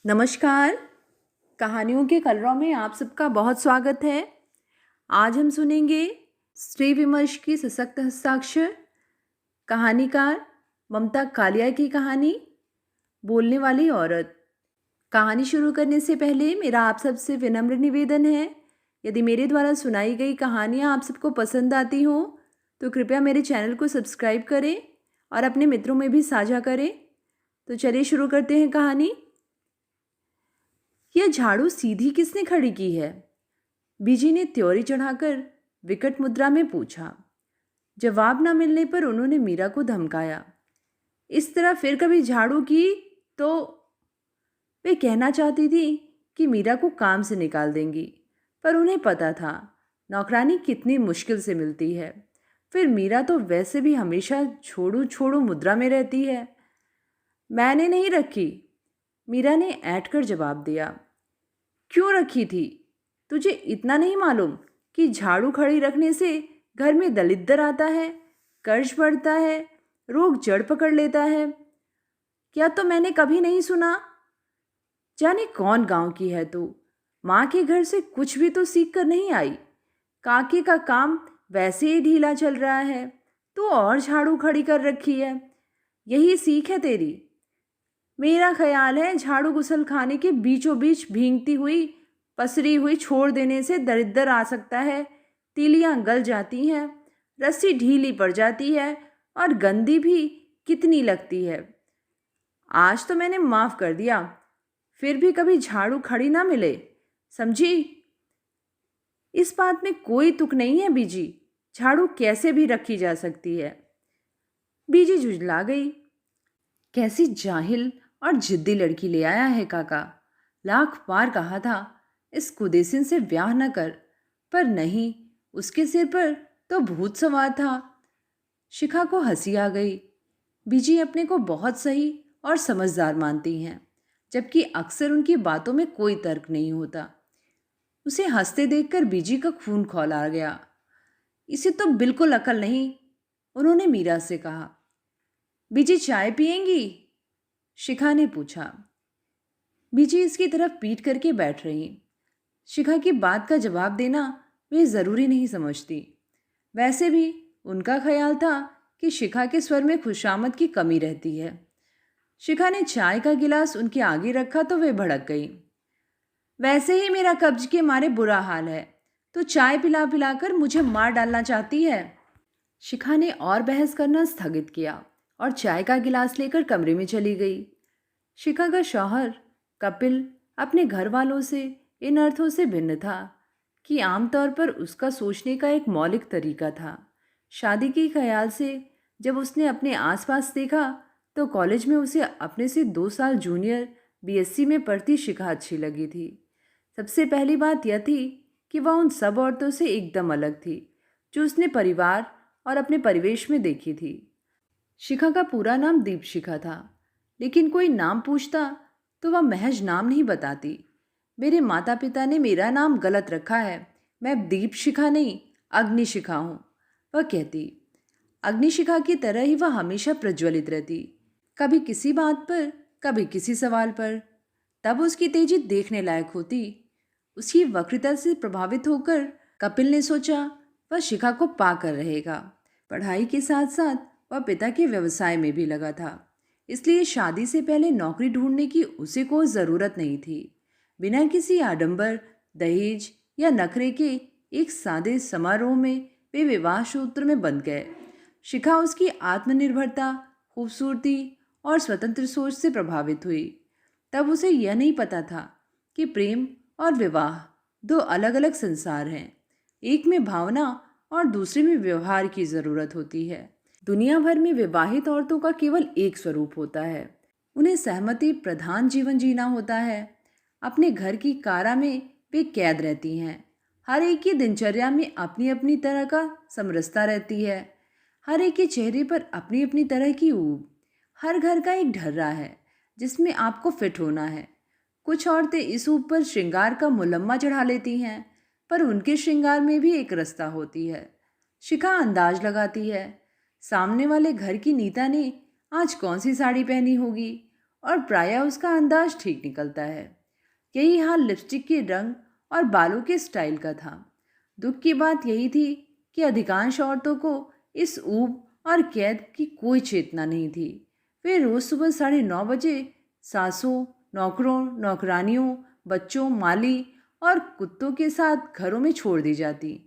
नमस्कार। कहानियों के कलरव में आप सबका बहुत स्वागत है। आज हम सुनेंगे श्री विमर्श की सशक्त हस्ताक्षर कहानीकार ममता कालिया की कहानी बोलने वाली औरत। कहानी शुरू करने से पहले मेरा आप सबसे विनम्र निवेदन है, यदि मेरे द्वारा सुनाई गई कहानियाँ आप सबको पसंद आती हों तो कृपया मेरे चैनल को सब्सक्राइब करें और अपने मित्रों में भी साझा करें। तो चलिए शुरू करते हैं कहानी। यह झाड़ू सीधी किसने खड़ी की है? बीजी ने त्योरी चढ़ाकर विकट मुद्रा में पूछा। जवाब न मिलने पर उन्होंने मीरा को धमकाया, इस तरह फिर कभी झाड़ू की तो। वे कहना चाहती थी कि मीरा को काम से निकाल देंगी, पर उन्हें पता था नौकरानी कितनी मुश्किल से मिलती है। फिर मीरा तो वैसे भी हमेशा छोड़ू छोड़ू मुद्रा में रहती है। मैंने नहीं रखी, मीरा ने ऐंठ कर जवाब दिया। क्यों रखी थी? तुझे इतना नहीं मालूम कि झाड़ू खड़ी रखने से घर में दलिद्दर आता है, कर्ज बढ़ता है, रोग जड़ पकड़ लेता है? क्या तो मैंने कभी नहीं सुना? जाने कौन गांव की है तू? माँ के घर से कुछ भी तो सीख कर नहीं आई। काके का काम वैसे ही ढीला चल रहा है, तू और झाड़ू खड़ी कर रखी है। यही सीख है तेरी। मेरा ख्याल है झाड़ू गुसल खाने के बीचों बीच भींगती हुई पसरी हुई छोड़ देने से दरिद्र आ सकता है। तीलियां गल जाती हैं, रस्सी ढीली पड़ जाती है और गंदी भी कितनी लगती है। आज तो मैंने माफ कर दिया, फिर भी कभी झाड़ू खड़ी ना मिले, समझी? इस बात में कोई तुक नहीं है बीजी, झाड़ू कैसे भी रखी जा सकती है। बीजी झुंझला गई। कैसी जाहिल और जिद्दी लड़की ले आया है काका। लाख बार कहा था इस कुदेसिन से ब्याह न कर, पर नहीं, उसके सिर पर तो भूत सवार था। शिखा को हंसी आ गई। बीजी अपने को बहुत सही और समझदार मानती हैं, जबकि अक्सर उनकी बातों में कोई तर्क नहीं होता। उसे हंसते देखकर बीजी का खून खौला गया। इसे तो बिल्कुल अकल नहीं, उन्होंने मीरा से कहा। बीजी चाय पिएंगी? शिखा ने पूछा। बीजी इसकी तरफ पीट करके बैठ रही। शिखा की बात का जवाब देना वे ज़रूरी नहीं समझती। वैसे भी उनका ख्याल था कि शिखा के स्वर में खुशामद की कमी रहती है। शिखा ने चाय का गिलास उनके आगे रखा तो वे भड़क गई। वैसे ही मेरा कब्ज के मारे बुरा हाल है, तो चाय पिला पिलाकर मुझे मार डालना चाहती है। शिखा ने और बहस करना स्थगित किया और चाय का गिलास लेकर कमरे में चली गई। शिखा का शौहर कपिल अपने घर वालों से इन अर्थों से भिन्न था कि आमतौर पर उसका सोचने का एक मौलिक तरीका था। शादी के ख्याल से जब उसने अपने आसपास देखा तो कॉलेज में उसे अपने से 2 साल जूनियर बीएससी में पढ़ती शिखा अच्छी लगी थी। सबसे पहली बात यह थी कि वह उन सब औरतों से एकदम अलग थी जो उसने परिवार और अपने परिवेश में देखी थी। शिखा का पूरा नाम दीपशिखा था, लेकिन कोई नाम पूछता तो वह महज नाम नहीं बताती। मेरे माता पिता ने मेरा नाम गलत रखा है, मैं दीपशिखा नहीं अग्निशिखा हूँ, वह कहती। अग्निशिखा की तरह ही वह हमेशा प्रज्वलित रहती, कभी किसी बात पर, कभी किसी सवाल पर। तब उसकी तेजी देखने लायक होती। उसकी वक्रता से प्रभावित होकर कपिल ने सोचा वह शिखा को पा कर रहेगा। पढ़ाई के साथ साथ वह पिता के व्यवसाय में भी लगा था, इसलिए शादी से पहले नौकरी ढूंढने की उसे कोई ज़रूरत नहीं थी। बिना किसी आडंबर, दहेज या नखरे के एक सादे समारोह में वे विवाह सूत्र में बंध गए। शिखा उसकी आत्मनिर्भरता, खूबसूरती और स्वतंत्र सोच से प्रभावित हुई। तब उसे यह नहीं पता था कि प्रेम और विवाह 2 अलग-अलग संसार हैं। एक में भावना और दूसरे में व्यवहार की ज़रूरत होती है। दुनिया भर में विवाहित औरतों का केवल एक स्वरूप होता है, उन्हें सहमति प्रधान जीवन जीना होता है। अपने घर की कारा में वे कैद रहती हैं। हर एक की दिनचर्या में अपनी अपनी तरह का समरसता रहती है। हर एक के चेहरे पर अपनी अपनी तरह की ऊब। हर घर का एक ढर्रा है जिसमें आपको फिट होना है। कुछ औरतें इस ऊब पर श्रृंगार का मुलम्मा चढ़ा लेती हैं, पर उनके श्रृंगार में भी एक रास्ता होती है। शिखा अंदाज लगाती है सामने वाले घर की नीता ने आज कौन सी साड़ी पहनी होगी और प्रायः उसका अंदाज ठीक निकलता है। यही हाल लिपस्टिक के रंग और बालों के स्टाइल का था। दुख की बात यही थी कि अधिकांश औरतों को इस ऊब और कैद की कोई चेतना नहीं थी। वे रोज सुबह 9:30 बजे सासों, नौकरों, नौकरानियों, बच्चों, माली और कुत्तों के साथ घरों में छोड़ दी जाती,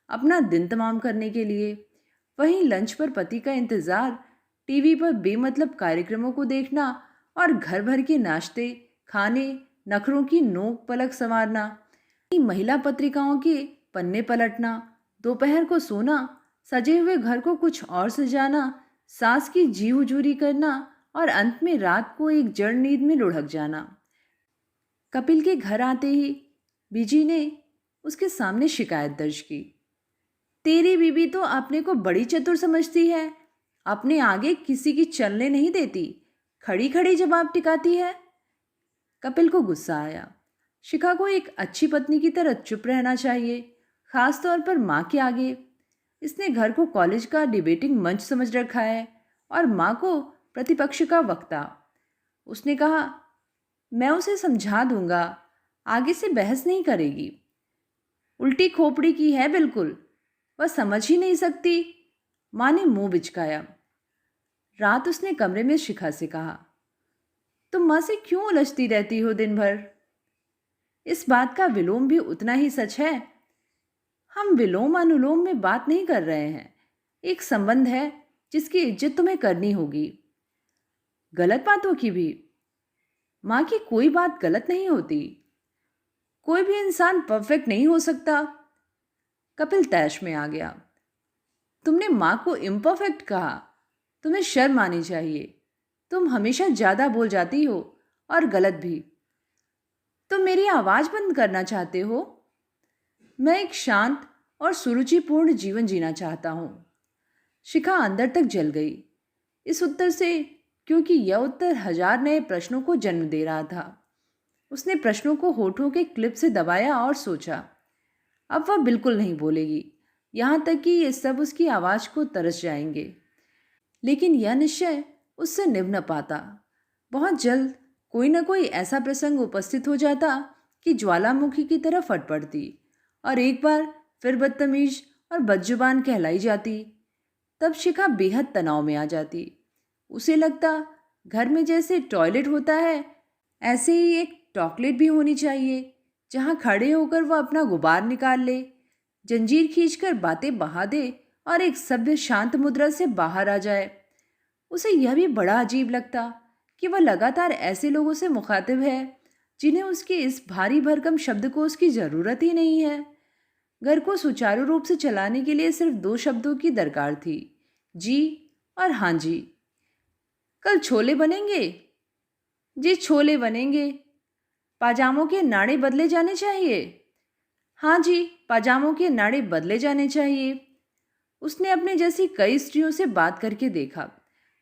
अपना दिन तमाम करने के लिए। वहीं लंच पर पति का इंतज़ार, टीवी पर बेमतलब कार्यक्रमों को देखना और घर भर के नाश्ते, खाने, नखरों की नोक पलक संवारना, महिला पत्रिकाओं के पन्ने पलटना, दोपहर को सोना, सजे हुए घर को कुछ और सजाना, सास की जी हुजूरी करना और अंत में रात को एक जड़ नींद में लुढ़क जाना। कपिल के घर आते ही बीजी ने उसके सामने शिकायत दर्ज की। तेरी बीबी तो अपने को बड़ी चतुर समझती है, अपने आगे किसी की चलने नहीं देती, खड़ी खड़ी जवाब टिकाती है। कपिल को गुस्सा आया। शिखा को एक अच्छी पत्नी की तरह चुप रहना चाहिए, खास तौर पर माँ के आगे। इसने घर को कॉलेज का डिबेटिंग मंच समझ रखा है और माँ को प्रतिपक्ष का वक्ता। उसने कहा, मैं उसे समझा दूंगा, आगे से बहस नहीं करेगी। उल्टी खोपड़ी की है बिल्कुल, वह समझ ही नहीं सकती। माँ ने मुंह बिचकाया। रात उसने कमरे में शिखा से कहा, तुम माँ से क्यों उलझती रहती हो दिन भर? इस बात का विलोम भी उतना ही सच है। हम विलोम अनुलोम में बात नहीं कर रहे हैं। एक संबंध है जिसकी इज्जत तुम्हें करनी होगी। गलत बातों की भी? माँ की कोई बात गलत नहीं होती। कोई भी इंसान परफेक्ट नहीं हो सकता। कपिल तैश में आ गया। तुमने माँ को इम्परफेक्ट कहा। तुम्हें शर्म आनी चाहिए। तुम हमेशा ज्यादा बोल जाती हो और गलत भी। तुम मेरी आवाज बंद करना चाहते हो? मैं एक शांत और सुरुचिपूर्ण जीवन जीना चाहता हूं। शिखा अंदर तक जल गई इस उत्तर से, क्योंकि यह उत्तर 1000 नए प्रश्नों को जन्म दे रहा था। उसने प्रश्नों को होठों के क्लिप से दबाया और सोचा, अब वह बिल्कुल नहीं बोलेगी, यहाँ तक कि ये सब उसकी आवाज को तरस जाएंगे। लेकिन यह निश्चय उससे निभ न पाता। बहुत जल्द कोई न कोई ऐसा प्रसंग उपस्थित हो जाता कि ज्वालामुखी की तरह फट पड़ती और एक बार फिर बदतमीज और बदजुबान कहलाई जाती। तब शिखा बेहद तनाव में आ जाती। उसे लगता, घर में जैसे टॉयलेट होता है, ऐसे ही एक टॉकलेट भी होनी चाहिए, जहाँ खड़े होकर वह अपना गुबार निकाल ले, जंजीर खींचकर बातें बहा दे और एक सभ्य शांत मुद्रा से बाहर आ जाए। उसे यह भी बड़ा अजीब लगता कि वह लगातार ऐसे लोगों से मुखातिब है जिन्हें उसके इस भारी भरकम शब्दकोश की जरूरत ही नहीं है। घर को सुचारू रूप से चलाने के लिए सिर्फ 2 शब्दों की दरकार थी, जी और हाँ जी। कल छोले बनेंगे? जी छोले बनेंगे। पाजामों के नाड़े बदले जाने चाहिए? हाँ जी, पाजामों के नाड़े बदले जाने चाहिए। उसने अपने जैसी कई स्त्रियों से बात करके देखा।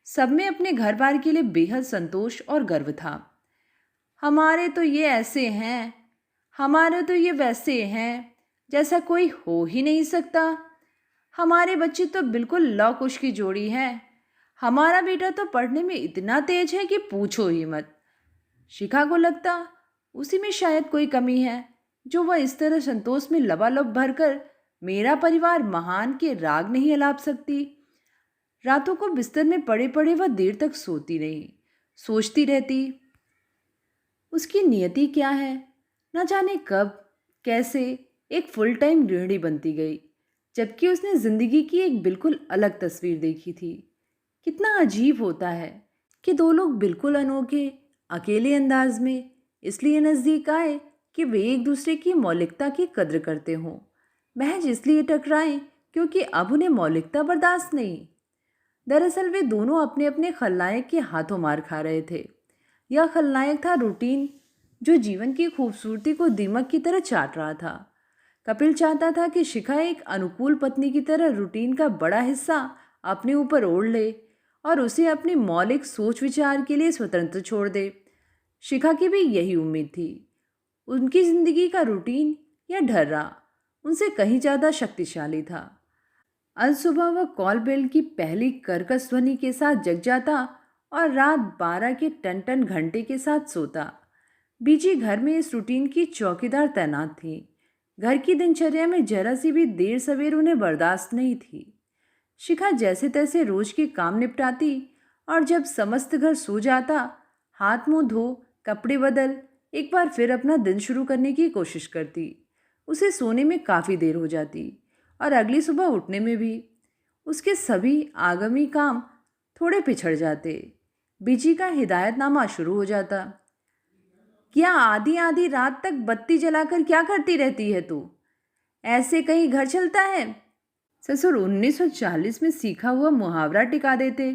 सब में अपने घर बार के लिए बेहद संतोष और गर्व था। हमारे तो ये ऐसे हैं, हमारे तो ये वैसे हैं, जैसा कोई हो ही नहीं सकता। हमारे बच्चे तो बिल्कुल लौ कुश की जोड़ी है। हमारा बेटा तो पढ़ने में इतना तेज है कि पूछो ही मत। शिखा को लगता उसी में शायद कोई कमी है, जो वह इस तरह संतोष में लबालब भरकर मेरा परिवार महान के राग नहीं अलाप सकती। रातों को बिस्तर में पड़े पड़े वह देर तक सोती नहीं, सोचती रहती। उसकी नियति क्या है, न जाने कब कैसे एक फुल टाइम गृहिणी बनती गई, जबकि उसने जिंदगी की एक बिल्कुल अलग तस्वीर देखी थी। कितना अजीब होता है कि 2 लोग बिल्कुल अनोखे, अकेले अंदाज में इसलिए नजदीक आए कि वे एक दूसरे की मौलिकता की कद्र करते हों, महज इसलिए टकराएं क्योंकि अब उन्हें मौलिकता बर्दाश्त नहीं। दरअसल वे दोनों अपने अपने खलनायक के हाथों मार खा रहे थे। यह खलनायक था रूटीन, जो जीवन की खूबसूरती को दीमक की तरह चाट रहा था। कपिल चाहता था कि शिखा एक अनुकूल पत्नी की तरह रूटीन का बड़ा हिस्सा अपने ऊपर ओढ़ ले और उसे अपनी मौलिक सोच विचार के लिए स्वतंत्र छोड़ दे। शिखा की भी यही उम्मीद थी। उनकी जिंदगी का रूटीन या ढर्रा उनसे कहीं ज़्यादा शक्तिशाली था। आज सुबह वह कॉल बेल की पहली कर्कश ध्वनि के साथ जग जाता और रात 12 के टन टन घंटे के साथ सोता। बीजी घर में इस रूटीन की चौकीदार तैनात थी। घर की दिनचर्या में जरा सी भी देर सवेर उन्हें बर्दाश्त नहीं थी। शिखा जैसे तैसे रोज के काम निपटाती और जब समस्त घर सो जाता, हाथ मुंह धो, कपड़े बदल, एक बार फिर अपना दिन शुरू करने की कोशिश करती। उसे सोने में काफ़ी देर हो जाती और अगली सुबह उठने में भी। उसके सभी आगामी काम थोड़े पिछड़ जाते। बीजी का हिदायतनामा शुरू हो जाता। क्या आधी आधी रात तक बत्ती जलाकर क्या करती रहती है तू? ऐसे कहीं घर चलता है? ससुर 1940 में सीखा हुआ मुहावरा टिका देते,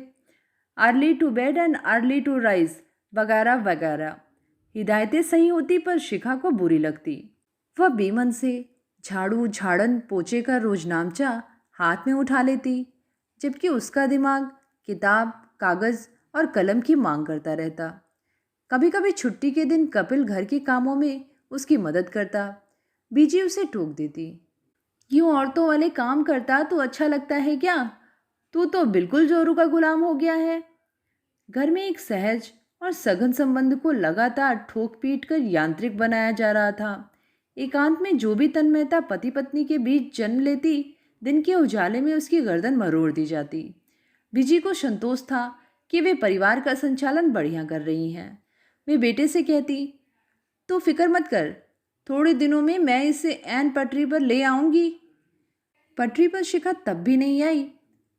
early to bed and early to rise वगैरह वगैरह। हिदायतें सही होती पर शिखा को बुरी लगती। वह बेमन से झाड़ू झाड़न पोछे का रोजनामचा हाथ में उठा लेती, जबकि उसका दिमाग किताब, कागज़ और कलम की मांग करता रहता। कभी कभी छुट्टी के दिन कपिल घर के कामों में उसकी मदद करता। बीजी उसे टोक देती, यूं औरतों वाले काम करता तो अच्छा लगता है क्या? तू तो बिल्कुल जोरू का गुलाम हो गया है। घर में एक सहज और सघन संबंध को लगातार ठोक पीट कर यांत्रिक बनाया जा रहा था। एकांत में जो भी तन्मयता पति पत्नी के बीच जन्म लेती, दिन के उजाले में उसकी गर्दन मरोड़ दी जाती। बीजी को संतोष था कि वे परिवार का संचालन बढ़िया कर रही हैं। वे बेटे से कहती, तू फिक्र मत कर, थोड़े दिनों में मैं इसे ऐन पटरी पर ले आऊंगी। पटरी पर शिखा तब भी नहीं आई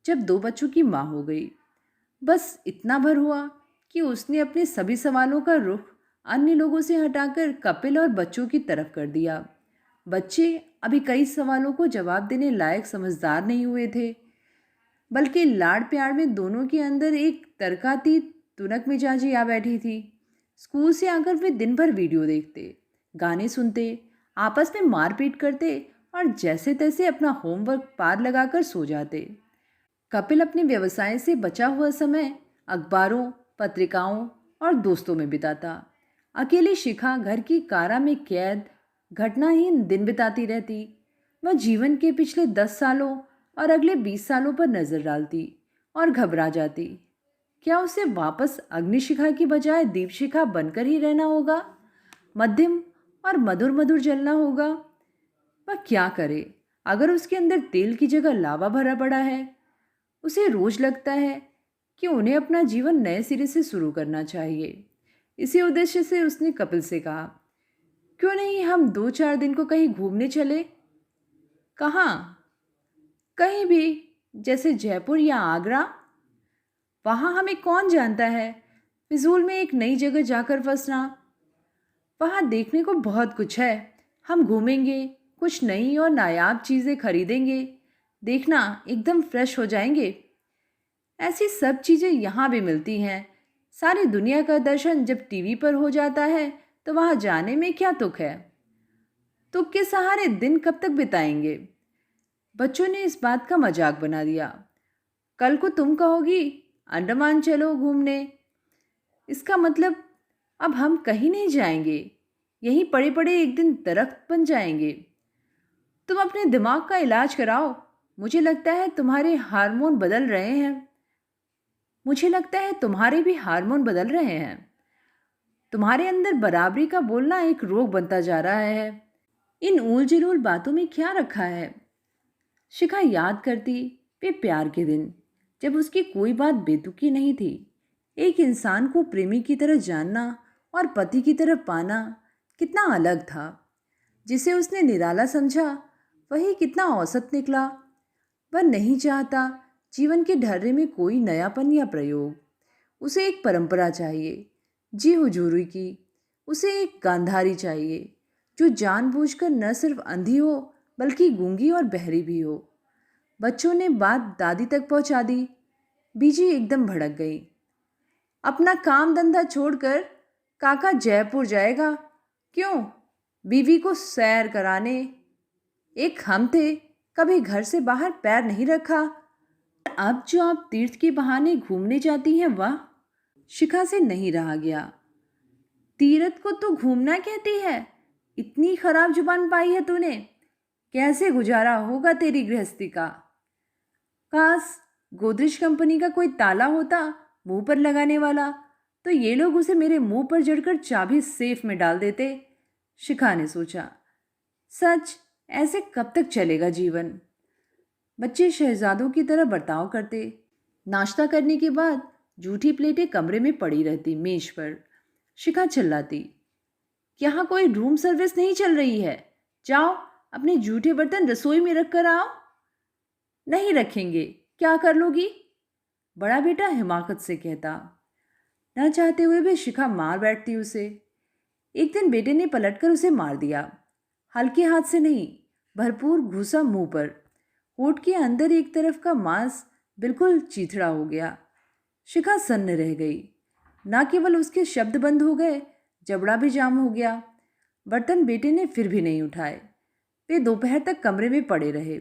जब 2 बच्चों की माँ हो गई। बस इतना भर हुआ कि उसने अपने सभी सवालों का रुख अन्य लोगों से हटाकर कपिल और बच्चों की तरफ कर दिया। बच्चे अभी कई सवालों को जवाब देने लायक समझदार नहीं हुए थे, बल्कि लाड़ प्यार में दोनों के अंदर एक तर्कातीत तुनक मिजाजी आ बैठी थी। स्कूल से आकर वे दिन भर वीडियो देखते, गाने सुनते, आपस में मारपीट करते और जैसे तैसे अपना होमवर्क पार लगाकर सो जाते। कपिल अपने व्यवसाय से बचा हुआ समय अखबारों, पत्रिकाओं और दोस्तों में बिताता। अकेली शिखा घर की कारा में कैद, घटनाहीन दिन बिताती रहती। वह जीवन के पिछले 10 सालों और अगले 20 सालों पर नजर डालती और घबरा जाती। क्या उसे वापस अग्निशिखा की बजाय दीपशिखा बनकर ही रहना होगा? मध्यम और मधुर मधुर जलना होगा? वह क्या करे अगर उसके अंदर तेल की जगह लावा भरा पड़ा है? उसे रोज लगता है कि उन्हें अपना जीवन नए सिरे से शुरू करना चाहिए। इसी उद्देश्य से उसने कपिल से कहा, क्यों नहीं हम 2-4 दिन को कहीं घूमने चले? कहाँ? कहीं भी, जैसे जयपुर या आगरा। वहाँ हमें कौन जानता है, फिजूल में एक नई जगह जाकर फंसना। वहाँ देखने को बहुत कुछ है। हम घूमेंगे, कुछ नई और नायाब चीज़ें खरीदेंगे, देखना एकदम फ्रेश हो जाएंगे। ऐसी सब चीज़ें यहाँ भी मिलती हैं। सारी दुनिया का दर्शन जब टीवी पर हो जाता है तो वहाँ जाने में क्या तुक है? तुक के सहारे दिन कब तक बिताएंगे? बच्चों ने इस बात का मजाक बना दिया। कल को तुम कहोगी अंडमान चलो घूमने, इसका मतलब अब हम कहीं नहीं जाएंगे, यहीं पड़े पड़े एक दिन दरख्त बन जाएंगे। तुम अपने दिमाग का इलाज कराओ। मुझे लगता है तुम्हारे हार्मोन बदल रहे हैं। मुझे लगता है तुम्हारे भी हार्मोन बदल रहे हैं। तुम्हारे अंदर बराबरी का बोलना एक रोग बनता जा रहा है। इन ऊल जलूल बातों में क्या रखा है? शिखा याद करती वे प्यार के दिन, जब उसकी कोई बात बेतुकी नहीं थी। एक इंसान को प्रेमी की तरह जानना और पति की तरह पाना कितना अलग था। जिसे उसने निराला समझा वही कितना औसत निकला। वह नहीं चाहता जीवन के ढर्रे में कोई नयापन या प्रयोग। उसे एक परंपरा चाहिए, जी हुजूरी की। उसे एक गांधारी चाहिए जो जानबूझकर न सिर्फ अंधी हो बल्कि गूंगी और बहरी भी हो। बच्चों ने बात दादी तक पहुंचा दी। बीजी एकदम भड़क गई। अपना काम धंधा छोड़कर काका जयपुर जाएगा? क्यों? बीवी को सैर कराने। एक हम थे, कभी घर से बाहर पैर नहीं रखा। अब जो आप तीर्थ के बहाने घूमने जाती हैं, वाह! शिखा से नहीं रहा गया। तीर्थ को तो घूमना कहती है? इतनी खराब जुबान पाई है तूने। कैसे गुजारा होगा तेरी गृहस्थी का? काश गोदरेज कंपनी का कोई ताला होता मुंह पर लगाने वाला, तो ये लोग उसे मेरे मुंह पर जड़कर चाबी सेफ में डाल देते। शिखा ने सोचा, सच, ऐसे कब तक चलेगा जीवन। बच्चे शहजादों की तरह बर्ताव करते। नाश्ता करने के बाद जूठी प्लेटें कमरे में पड़ी रहती मेज पर। शिखा चिल्लाती, यहाँ कोई रूम सर्विस नहीं चल रही है, जाओ अपने जूठे बर्तन रसोई में रख कर आओ। नहीं रखेंगे, क्या कर लोगी? बड़ा बेटा हिमाकत से कहता। न चाहते हुए भी शिखा मार बैठती उसे। एक दिन बेटे ने पलटकर उसे मार दिया, हल्के हाथ से नहीं, भरपूर घूसा मुंह पर। होठ के अंदर एक तरफ का मांस बिल्कुल चीथड़ा हो गया। शिखा सन्न रह गई। न केवल उसके शब्द बंद हो गए, जबड़ा भी जाम हो गया। बर्तन बेटे ने फिर भी नहीं उठाए। वे दोपहर तक कमरे में पड़े रहे।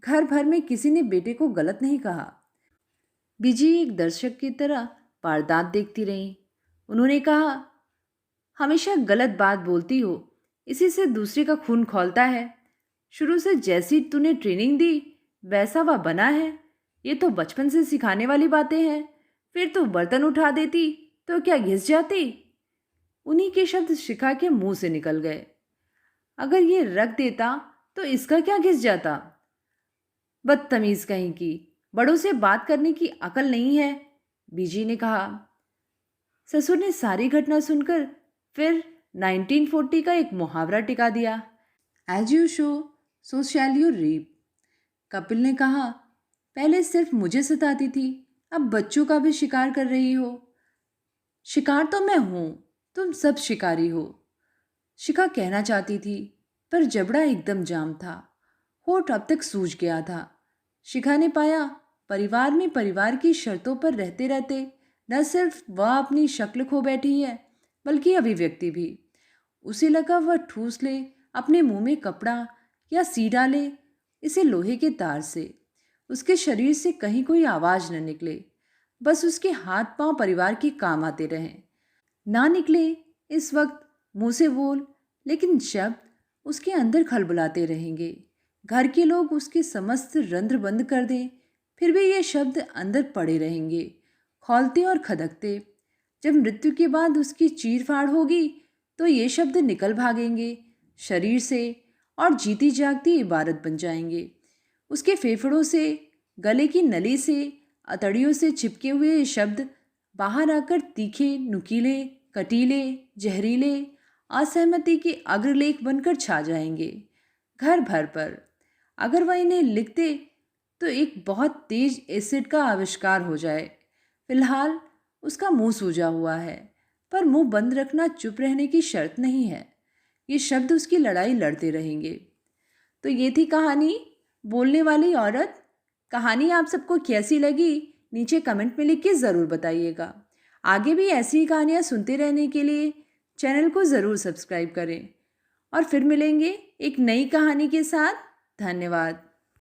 घर भर में किसी ने बेटे को गलत नहीं कहा। बीजी एक दर्शक की तरह वारदात देखती रहीं। उन्होंने कहा, हमेशा गलत बात बोलती हो, इसी से दूसरे का खून खौलता है। शुरू से जैसी तूने ट्रेनिंग दी वैसा वह बना है। ये तो बचपन से सिखाने वाली बातें हैं। फिर तो बर्तन उठा देती तो क्या घिस जाती? उन्हीं के शब्द शिखा के मुंह से निकल गए। अगर ये रख देता तो इसका क्या घिस जाता? बदतमीज कहीं की, बड़ों से बात करने की अकल नहीं है, बीजी ने कहा। ससुर ने सारी घटना सुनकर फिर 1940 का एक मुहावरा टिका दिया, as you sow so shall you reap. Kapil ने कहा, पहले सिर्फ मुझे सताती थी, अब बच्चों का भी शिकार कर रही हो। शिकार तो मैं हूं, तुम सब शिकारी हो। शिखा कहना चाहती थी, पर जबड़ा एकदम जाम था। होठ अब तक सूज गया था। शिखा ने पाया, परिवार में परिवार की शर्तों पर रहते रहते न सिर्फ वह अपनी शक्ल खो बैठी है, बल्कि अभिव्यक्ति भी। उसे लगा वह ठूस ले अपने मुंह में कपड़ा या सी डाले इसे लोहे के तार से। उसके शरीर से कहीं कोई आवाज न निकले, बस उसके हाथ पांव परिवार के काम आते रहें। ना निकले इस वक्त मुंह से बोल, लेकिन शब्द उसके अंदर खलबलाते रहेंगे। घर के लोग उसके समस्त रंध्र बंद कर दें, फिर भी ये शब्द अंदर पड़े रहेंगे, खौलते और खदकते। जब मृत्यु के बाद उसकी चीर फाड़ होगी तो ये शब्द निकल भागेंगे शरीर से और जीती जागती इबारत बन जाएंगे। उसके फेफड़ों से, गले की नली से, अतड़ियों से चिपके हुए ये शब्द बाहर आकर तीखे, नुकीले, कटीले, जहरीले, असहमति के अग्रलेख बनकर छा जाएंगे घर भर पर। अगर वह इन्हें लिखते तो एक बहुत तेज एसिड का आविष्कार हो जाए। फिलहाल उसका मुंह सूजा हुआ है, पर मुंह बंद रखना चुप रहने की शर्त नहीं है। ये शब्द उसकी लड़ाई लड़ते रहेंगे। तो ये थी कहानी बोलने वाली औरत। कहानी आप सबको कैसी लगी नीचे कमेंट में लिख के ज़रूर बताइएगा। आगे भी ऐसी ही कहानियाँ सुनते रहने के लिए चैनल को ज़रूर सब्सक्राइब करें और फिर मिलेंगे एक नई कहानी के साथ। धन्यवाद।